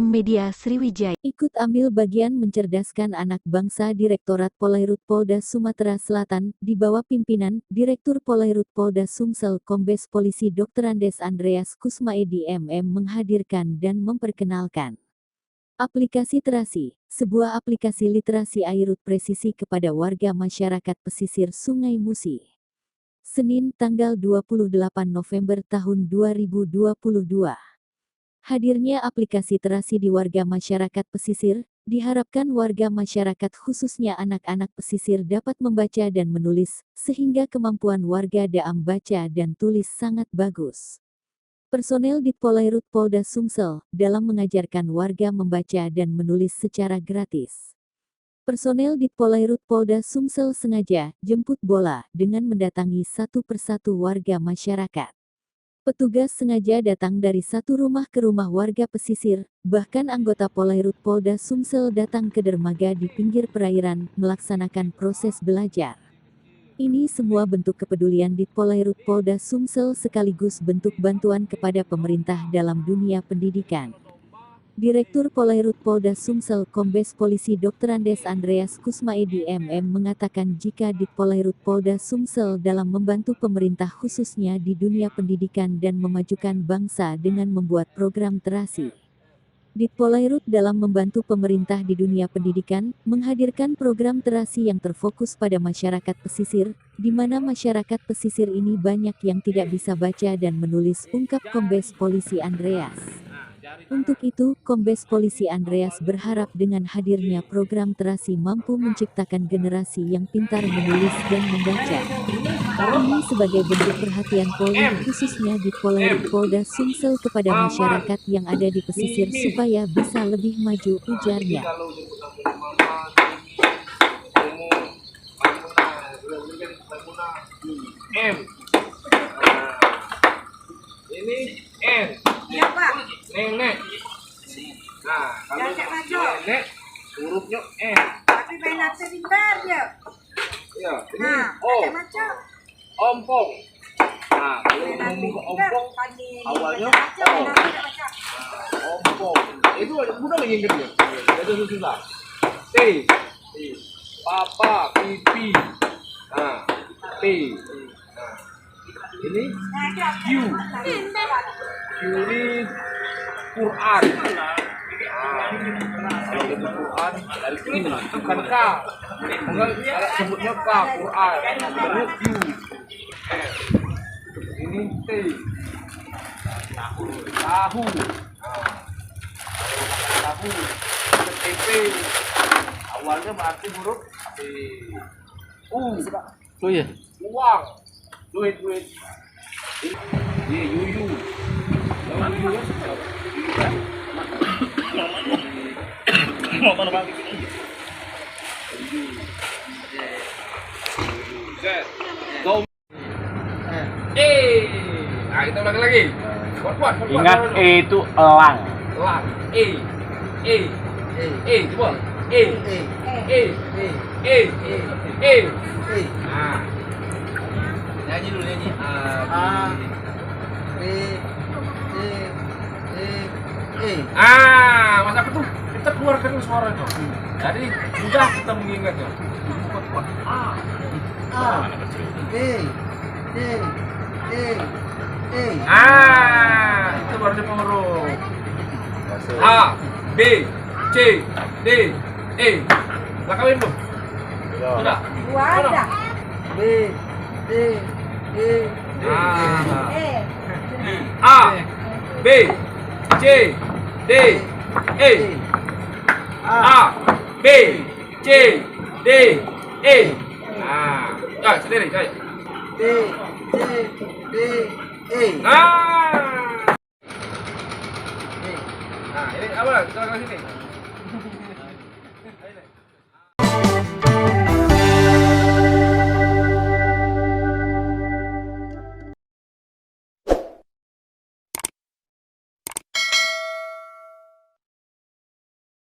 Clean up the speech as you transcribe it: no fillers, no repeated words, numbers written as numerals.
Media Sriwijaya. Ikut ambil bagian mencerdaskan anak bangsa Direktorat Polairut Polda Sumatera Selatan, di bawah pimpinan Direktur Polairut Polda Sumsel Kombes Polisi Dr. Andes Andreas Kusmaedi MM menghadirkan dan memperkenalkan aplikasi Terasi, sebuah aplikasi literasi airut presisi kepada warga masyarakat pesisir Sungai Musi. Senin tanggal 28 November tahun 2022. Hadirnya aplikasi Terasi di warga masyarakat pesisir, diharapkan warga masyarakat khususnya anak-anak pesisir dapat membaca dan menulis, sehingga kemampuan warga dalam baca dan tulis sangat bagus. Personel di Polairut Polda Sumsel, dalam mengajarkan warga membaca dan menulis secara gratis. Personel di Polairut Polda Sumsel sengaja jemput bola dengan mendatangi satu persatu warga masyarakat. Petugas sengaja datang dari satu rumah ke rumah warga pesisir, bahkan anggota Polairut Polda Sumsel datang ke dermaga di pinggir perairan, melaksanakan proses belajar. Ini semua bentuk kepedulian di Polairut Polda Sumsel sekaligus bentuk bantuan kepada pemerintah dalam dunia pendidikan. Direktur Polairut Polda Sumsel Kombes Polisi Dr. Andes Andreas Kusmaedi MM mengatakan jika di Polairut Polda Sumsel dalam membantu pemerintah khususnya di dunia pendidikan dan memajukan bangsa dengan membuat program Terasi. Di Polairut dalam membantu pemerintah di dunia pendidikan, menghadirkan program Terasi yang terfokus pada masyarakat pesisir, di mana masyarakat pesisir ini banyak yang tidak bisa baca dan menulis, ungkap Kombes Polisi Andreas. Untuk itu, Kombes Polisi Andreas berharap dengan hadirnya program Terasi mampu menciptakan generasi yang pintar menulis dan membaca. Ini sebagai bentuk perhatian Polri khususnya di Polairut Polda Sumsel kepada masyarakat yang ada di pesisir supaya bisa lebih maju, ujarnya. Ini N. Iya Pak. Nenek. Nah, kalau nenek hurufnya N. Tapi main nanti pintar ya. Ya, ini Nah, O. macam. Ompong. Nah, kalau ngomong ke ompong, awalnya O. Nah, ompong. Itu mudah mengingat ya. Itu susah. T. Papa, pipi. Nah, T. Nah, ini Q. Q ini Quran. Kalau itu Quran dari Q, bukan K. Enggak sebutnya K, Quran. Sebenarnya Q. Ini T. Tahu. Tahu. Tahu. TP. Awalnya berarti huruf T. Oh iya. Uang. Duit. Ini yuyu. Nah, kita ulangi lagi. Kuat. Ingat E itu elang. Elang. Coba. Nah. Nyanyi dulu nyanyi. Masa itu kita keluarkan suara itu. Jadi mudah kita mengingatnya. Kuat. Itu baru dia huruf. A, B, C, D, E. Belakangin tuh. Sudah. Ada. A, B, C, D, E. A, B, C, D, E. Ya, sendiri, coy. Nah, ini apa? Kita lakukan sini.